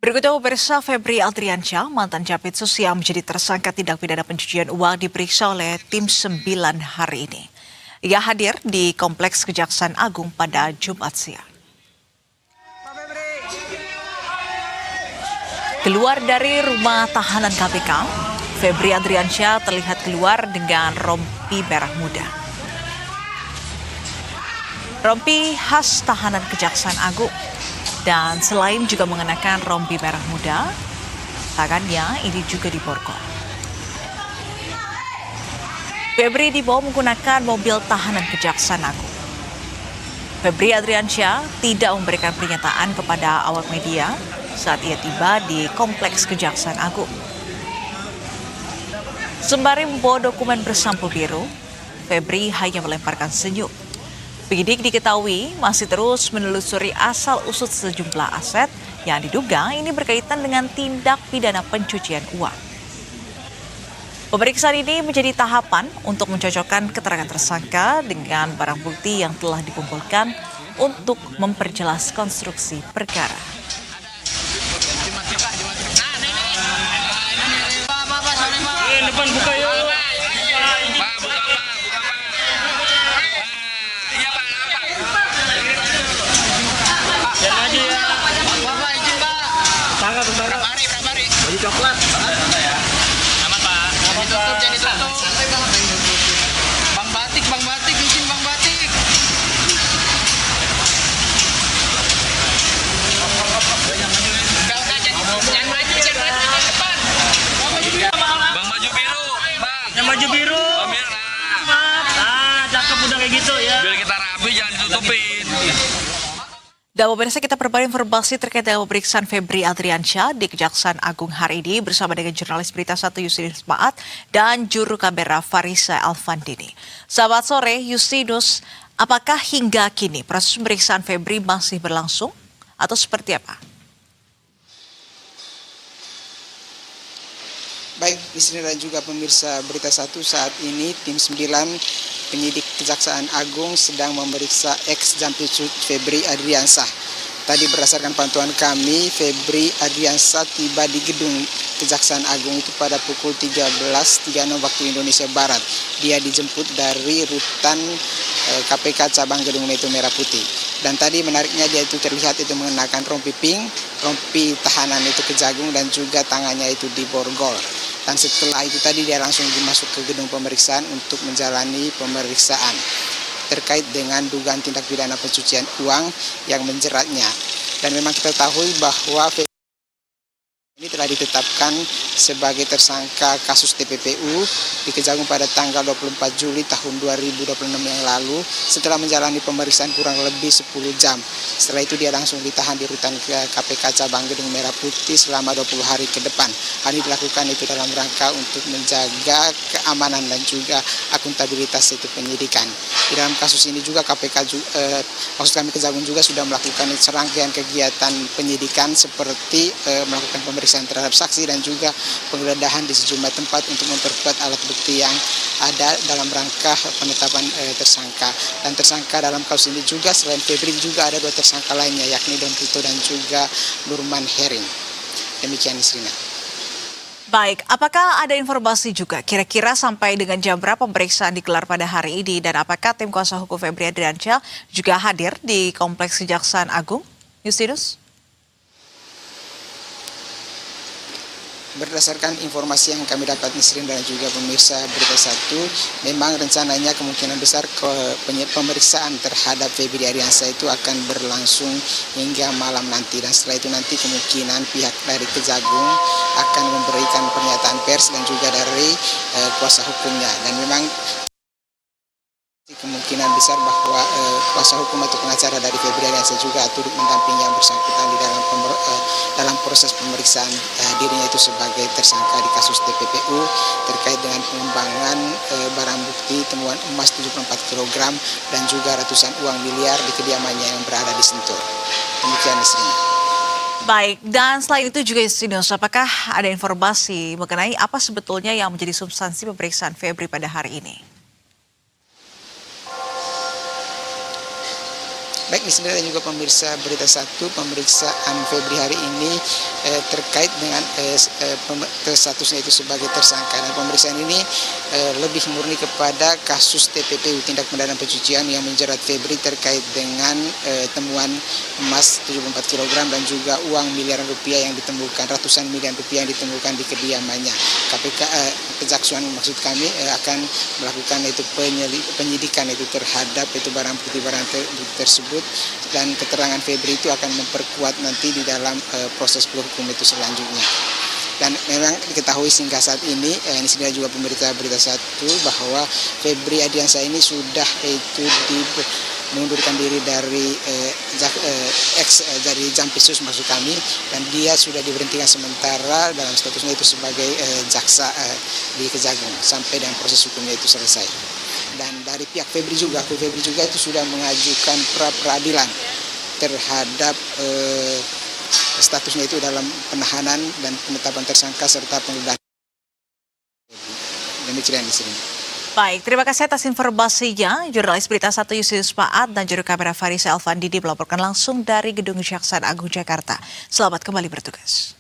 Berikutnya pemirsa Febri Adriansyah, mantan Jampitsus yang menjadi tersangka tindak pidana pencucian uang diperiksa oleh tim 9 hari ini. Ia hadir di Kompleks Kejaksaan Agung pada Jumat siang. Keluar dari rumah tahanan KPK, Febri Adriansyah terlihat keluar dengan rompi merah muda. Rompi khas tahanan Kejaksaan Agung. Dan selain juga mengenakan rompi merah muda, tangannya ini juga diborgol. Febri dibawa menggunakan mobil tahanan Kejaksaan Agung. Febri Adriansyah tidak memberikan pernyataan kepada awak media saat ia tiba di Kompleks Kejaksaan Agung. Sembari membawa dokumen bersampul biru, Febri hanya melemparkan senyum. Penyidik diketahui masih terus menelusuri asal-usul sejumlah aset yang diduga ini berkaitan dengan tindak pidana pencucian uang. Pemeriksaan ini menjadi tahapan untuk mencocokkan keterangan tersangka dengan barang bukti yang telah dikumpulkan untuk memperjelas konstruksi perkara. Depan buka yuk. Berapa hari? Baju coklat. Aman, Pak. Ditutup, jadi tutup. Santai banget. Bang batik, izin Bang batik. Jangan maju ke depan. Bang baju biru, Bang. Yang baju biru. Oh, merah. Cakep udah kayak gitu ya. Biar kita rapi, jangan ditutupin. Dan pemirsa, kita perbarui informasi terkait dengan pemeriksaan Febri Adriansyah di Kejaksaan Agung hari ini bersama dengan jurnalis Berita 1 Justinus Maat dan juru kamera Farisa Alfandini. Selamat sore Justinus, apakah hingga kini proses pemeriksaan Febri masih berlangsung atau seperti apa? Baik, di sini dan juga pemirsa Berita 1, saat ini tim 9 penyidik Kejaksaan Agung sedang memeriksa ex-Jampitsus Febri Adriansyah. Tadi berdasarkan pantauan kami, Febri Adriansyah tiba di gedung Kejaksaan Agung itu pada pukul 13.36 waktu Indonesia Barat. Dia dijemput dari rutan KPK cabang Gedung Meto Merah Putih. Dan tadi menariknya dia itu terlihat itu mengenakan rompi pink, rompi tahanan itu kejagung dan juga tangannya itu diborgol. Dan setelah itu tadi dia langsung dimasuk ke gedung pemeriksaan untuk menjalani pemeriksaan terkait dengan dugaan tindak pidana pencucian uang yang menjeratnya. Dan memang kita tahu bahwa ini telah ditetapkan sebagai tersangka kasus TPPU di Kejagung pada tanggal 24 Juli tahun 2026 yang lalu setelah menjalani pemeriksaan kurang lebih 10 jam. Setelah itu dia langsung ditahan di rutan KPK cabang Gedung Merah Putih selama 20 hari ke depan. Hal ini dilakukan itu dalam rangka untuk menjaga keamanan dan juga akuntabilitas itu penyidikan. Di dalam kasus ini juga maksud kami Kejagung juga sudah melakukan serangkaian kegiatan penyidikan seperti melakukan pemeriksaan terhadap saksi dan juga penggeledahan di sejumlah tempat untuk memperkuat alat bukti yang ada dalam rangka penetapan tersangka. Dan tersangka dalam kasus ini juga selain Febri juga ada 2 tersangka lainnya yakni Don Rito dan juga Nurman Hering. Demikian Nisrina. Baik, apakah ada informasi juga kira-kira sampai dengan jam berapa pemeriksaan digelar pada hari ini dan apakah tim kuasa hukum Febri Adriansyah juga hadir di Kompleks Kejaksaan Agung? Justinus? Berdasarkan informasi yang kami dapat Nisrin dan juga pemirsa Berita 1, memang rencananya kemungkinan besar pemeriksaan terhadap Febri Adriansyah itu akan berlangsung hingga malam nanti. Dan setelah itu nanti kemungkinan pihak dari Kejagung akan memberikan pernyataan pers dan juga dari kuasa hukumnya. Dan memang kemungkinan besar bahwa kuasa hukum atau pengacara dari Febri Adriansyah juga turut mendampingi yang bersangkutan di dalam proses pemeriksaan dirinya itu sebagai tersangka di kasus TPPU terkait dengan pengembangan barang bukti temuan emas 74 kg dan juga ratusan uang miliar di kediamannya yang berada di Sentul. Demikian Nisrina. Baik, dan selain itu juga Justinus, apakah ada informasi mengenai apa sebetulnya yang menjadi substansi pemeriksaan Febri pada hari ini? Baik di sini dan juga pemirsa Berita Satu, pemeriksaan Febri hari ini terkait dengan statusnya itu sebagai tersangka. Dan pemeriksaan ini lebih murni kepada kasus TPPU, tindak pidana pencucian, yang menjerat Febri terkait dengan temuan emas 74 kg dan juga uang miliaran rupiah yang ditemukan, ratusan miliar rupiah yang ditemukan di kediamannya. Kejaksaan maksud kami akan melakukan itu penyidikan itu terhadap itu barang bukti tersebut, dan keterangan Febri itu akan memperkuat nanti di dalam proses hukum itu selanjutnya. Dan memang diketahui hingga saat ini, ini sudah juga Berita Satu, bahwa Febri Adriansyah ini sudah itu mengundurkan diri dari dari Jampisus maksud kami, dan dia sudah diberhentikan sementara dalam statusnya itu sebagai jaksa di Kejagung sampai dengan proses hukumnya itu selesai. Dan dari pihak Febri juga itu sudah mengajukan pra peradilan terhadap statusnya itu dalam penahanan dan penetapan tersangka serta penggeledahan. Demikian di sini. Baik, terima kasih atas informasinya. Jurnalis Berita Satu Yusinus Maat dan juru kamera Farisa Alfandidi melaporkan langsung dari Gedung Kejaksaan Agung Jakarta. Selamat kembali bertugas.